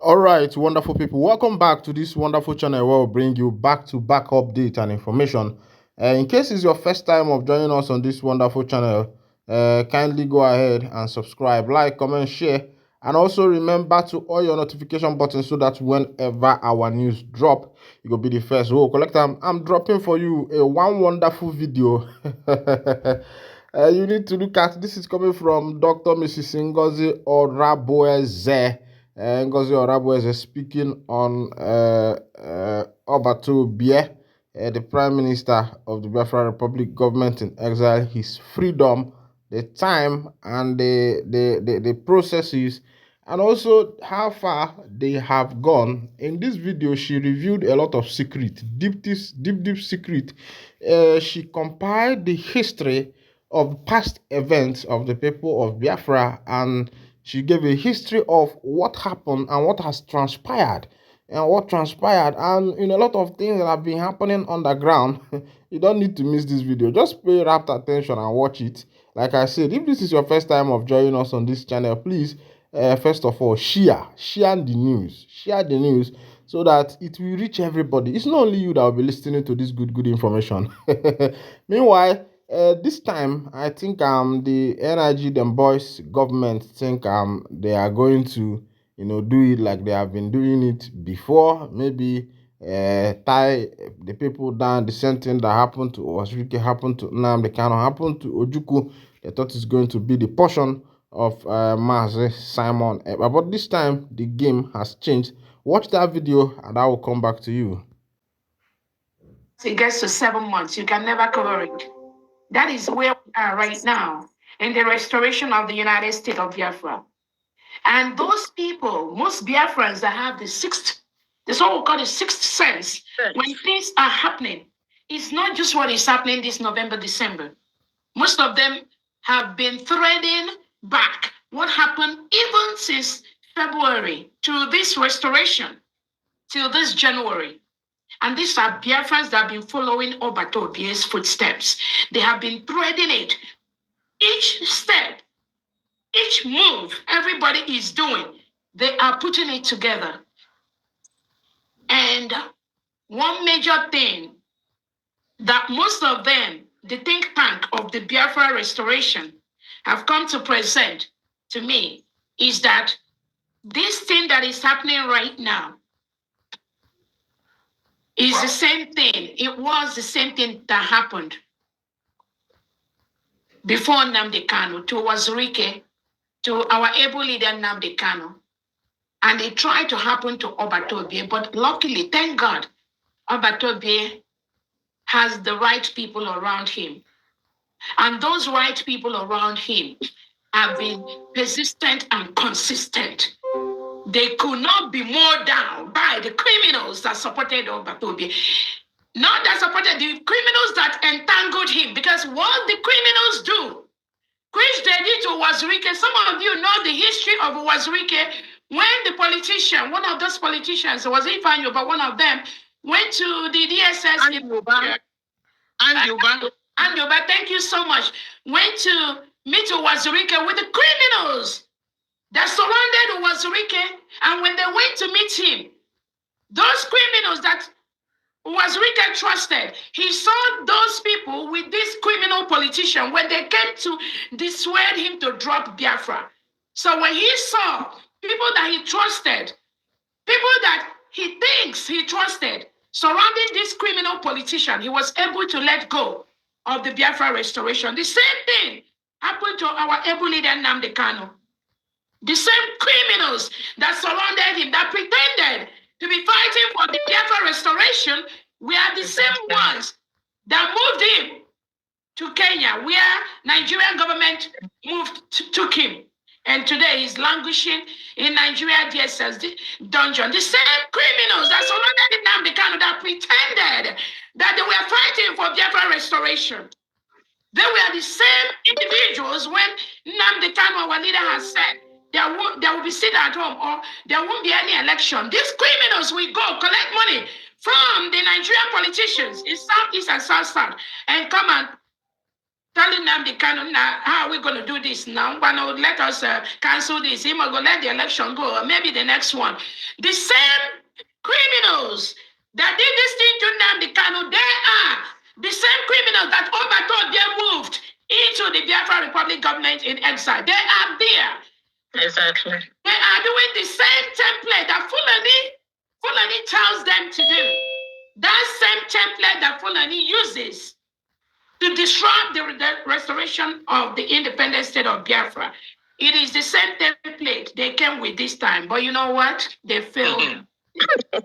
All right, wonderful people. Welcome back to this wonderful channel where we'll bring you back-to-back update and information. In case it's your first time of joining us on this wonderful channel, kindly go ahead and subscribe, like, comment, share, and also remember to all your notification buttons so that whenever our news drop, you will be the first. Oh, collect I'm dropping for you a one wonderful video. You need to look at this is coming from Dr. Mrs. Ngozi Oraboeze. Ngozi Oraboeze is speaking on Obato Bie, the Prime Minister of the Biafra Republic government in exile, his freedom, the time, and the processes, and also how far they have gone. In this video, she revealed a lot of secret, deep secret. She compiled the history of past events of the people of Biafra, and she gave a history of what happened and what has transpired and in a lot of things that have been happening underground. You don't need to miss this video. Just pay rapt attention and watch it. Like I said, if this is your first time of joining us on this channel, please first of all share the news so that it will reach everybody. It's not only you that will be listening to this good information. Meanwhile, this time I think the energy them boys government think they are going to do it like they have been doing it before. Maybe tie the people down. The same thing that happened to Osrike happened to Nnamdi Kanu, happened to Ojukwu. They thought it's going to be the portion of Mazi Simon. But this time the game has changed. Watch that video and I will come back to you. It gets to 7 months, you can never cover it. That is where we are right now in the restoration of the United States of Biafra. And those people, most Biafrans that have this what we call the sixth sense, when things are happening, it's not just what is happening this November, December. Most of them have been threading back what happened even since February to this restoration, till this January. And these are Biafrans that have been following Obatobi's footsteps. They have been threading it. Each step, each move everybody is doing, they are putting it together. And one major thing that most of them, the think tank of the Biafra restoration, have come to present to me is that this thing that is happening right now is the same thing. It was the same thing that happened before Nnamdi Kanu to Wazirike, to our able leader Nnamdi Kanu. And it tried to happen to Obatobie, but luckily, thank God, Obatobie has the right people around him. And those right people around him have been persistent and consistent. They could not be more down by the criminals that supported Obatobie. Not that supported the criminals that entangled him, because what the criminals do, which they did to Wazirike, some of you know the history of Wazirike, when the politician, one of those politicians, was Ifanyo, but one of them went to the DSS. Andoba, thank you so much. Went to meet Wazirike with the criminals that surrounded Wazirike. And when they went to meet him, those criminals that Wazirike trusted, he saw those people with this criminal politician when they came to dissuade him to drop Biafra. So when he saw people that he trusted, people that he thinks he trusted, surrounding this criminal politician, he was able to let go of the Biafra restoration. The same thing happened to our able leader Nnamdi Kanu. The same criminals that surrounded him, that pretended to be fighting for the Biafra restoration, were the same ones that moved him to Kenya, where Nigerian government took him. And today he's languishing in Nigeria DSS dungeon. The same criminals that surrounded Nnamdi Kanu that pretended that they were fighting for Biafra restoration. They were the same individuals when Nnamdi Kanu, our leader, has said there will be sit at home or there won't be any election. These criminals will go collect money from the Nigerian politicians in Southeast and South and come and telling them the kind of now, how are we going to do this now? Why not let us cancel this? He might go let the election go, or maybe the next one. The same criminals that did this thing to Nnamdi Kanu, they are the same criminals that overthought they moved into the Biafra Republic government in exile. They are there. Exactly. They are doing the same template that Fulani tells them to do. That same template that Fulani uses to disrupt the restoration of the independent state of Biafra. It is the same template they came with this time, but you know what? They failed.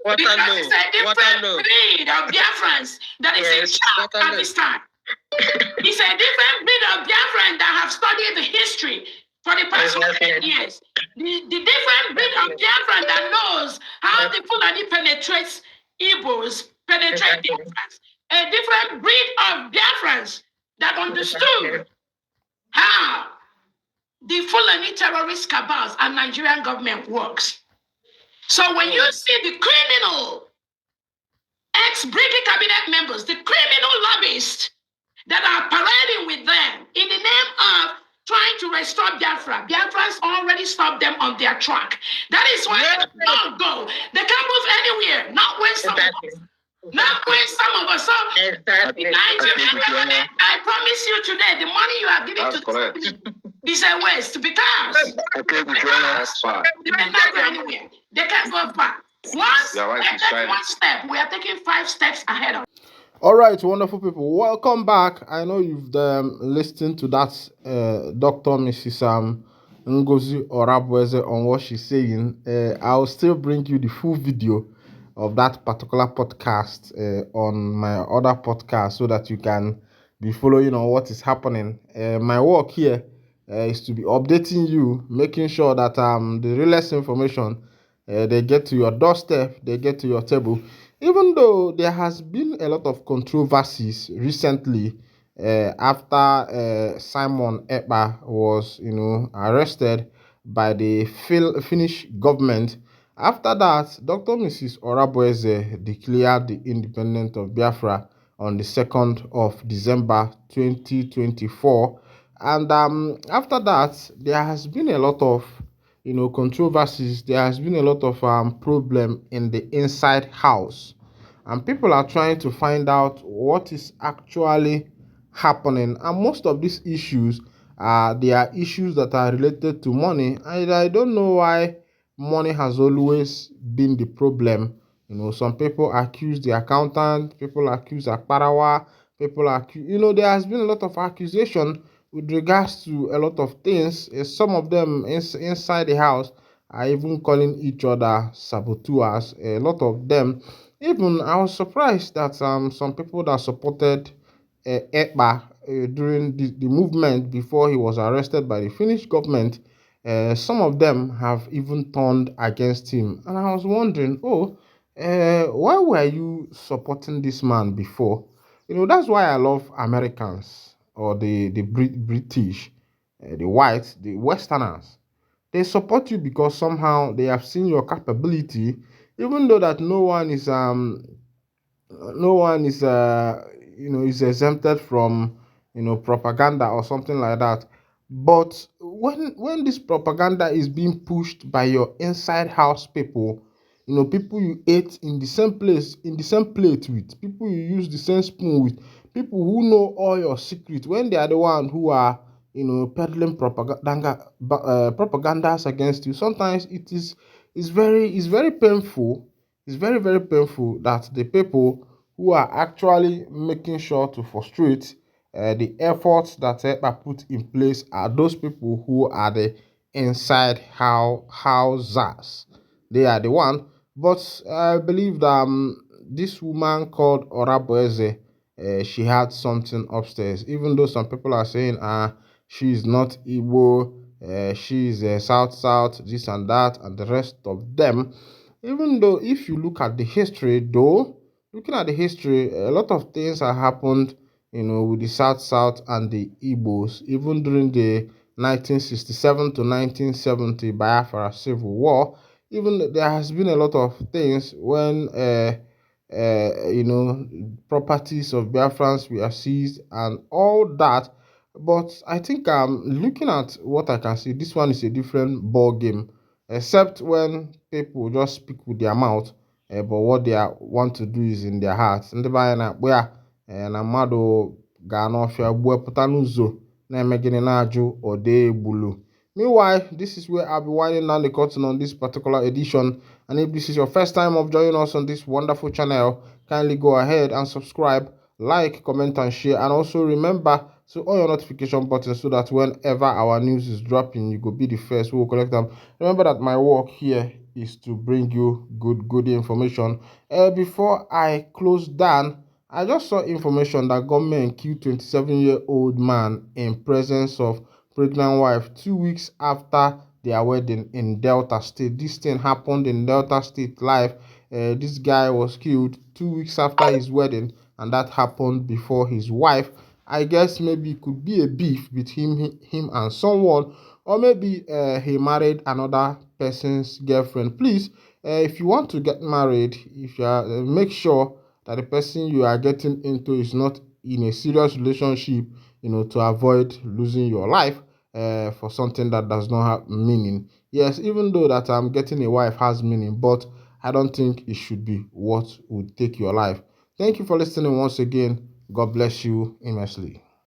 What because it's a different breed of Biafrans that is in charge at this time. It's a different breed of Biafrans that have studied the history for the past 100 years. The different breed of Biafran that knows how the Fulani penetrates Igbos, penetrate Biafrans. A different breed of Biafrans that understood how the Fulani terrorist cabals and Nigerian government works. So when you see the criminal ex-British cabinet members, the criminal lobbyists that are parading with them in the name of trying to restore Biafra, Biafrans already stopped them on their track. That is why they don't go. They can't move anywhere. Not when some of us. Not when some of us. So, Nigeria, I promise you today, the money you are giving to is a waste because they can't go anywhere. They can't go far. Once they take one step, we are taking 5 steps ahead of. All right, wonderful people. Welcome back. I know you've listened to that Dr. Mrs. Ngozi Orabweze on what she's saying. I'll still bring you the full video of that particular podcast on my other podcast so that you can be following on what is happening. My work here is to be updating you, making sure that the realest information they get to your doorstep, they get to your table. Even though there has been a lot of controversies recently after Simon Ekpa was, arrested by the Finnish government. After that, Dr. Mrs. Orabweze declared the independence of Biafra on the 2nd of December 2024. And after that, there has been a lot of controversies. There has been a lot of problem in the inside house, and people are trying to find out what is actually happening. And most of these issues they are issues that are related to money, and I don't know why money has always been the problem. Some people accuse the accountant, people accuse Akparawa, people accuse, there has been a lot of accusation with regards to a lot of things. Some of them inside the house are even calling each other saboteurs. A lot of them. Even I was surprised that some people that supported Ekpa during the movement before he was arrested by the Finnish government, some of them have even turned against him. And I was wondering, why were you supporting this man before? That's why I love Americans or the British, the whites, the Westerners. They support you because somehow they have seen your capability, even though that no one is exempted from propaganda or something like that. But when this propaganda is being pushed by your inside house people, people you ate in the same place, in the same plate with, people you use the same spoon with, people who know all your secrets, when they are the one who are peddling propagandas against you, sometimes it's very painful. It's very, very painful that the people who are actually making sure to frustrate the efforts that EPA put in place are those people who are the inside houses. They are the one. But I believe that this woman called Oraboeze, she had something upstairs. Even though some people are saying, she's not Igbo, she's South South, this and that, and the rest of them. Even though, if you look at the history, though, looking at the history, a lot of things have happened, with the South South and the Igbos, even during the 1967 to 1970 Biafra Civil War. Even there has been a lot of things when, properties of Biafrans were seized and all that. But I think looking at what I can see, this one is a different ball game, except when people just speak with their mouth, but what they want to do is in their hearts. Ndị be anyị na-akpụ ya na mmadụ gaa n'ọfịa gbuo n'ụzọ na-eme gịnị na-ajụ ode egbulu. Meanwhile, this is where I'll be winding down the curtain on this particular edition. And if this is your first time of joining us on this wonderful channel, kindly go ahead and subscribe, like, comment, and share. And also remember to on your notification button so that whenever our news is dropping, you will be the first who will collect them. Remember that my work here is to bring you good information. Before I close down, I just saw information that government killed 27-year-old man in presence of pregnant wife 2 weeks after their wedding in Delta State. This thing happened in Delta State live. This guy was killed 2 weeks after his wedding, and that happened before his wife. I guess maybe it could be a beef between him and someone, or maybe he married another person's girlfriend. Please, if you want to get married, if you are, make sure that the person you are getting into is not in a serious relationship, to avoid losing your life for something that does not have meaning. Yes, even though that getting a wife has meaning, but I don't think it should be what would take your life. Thank you for listening once again. God bless you immensely.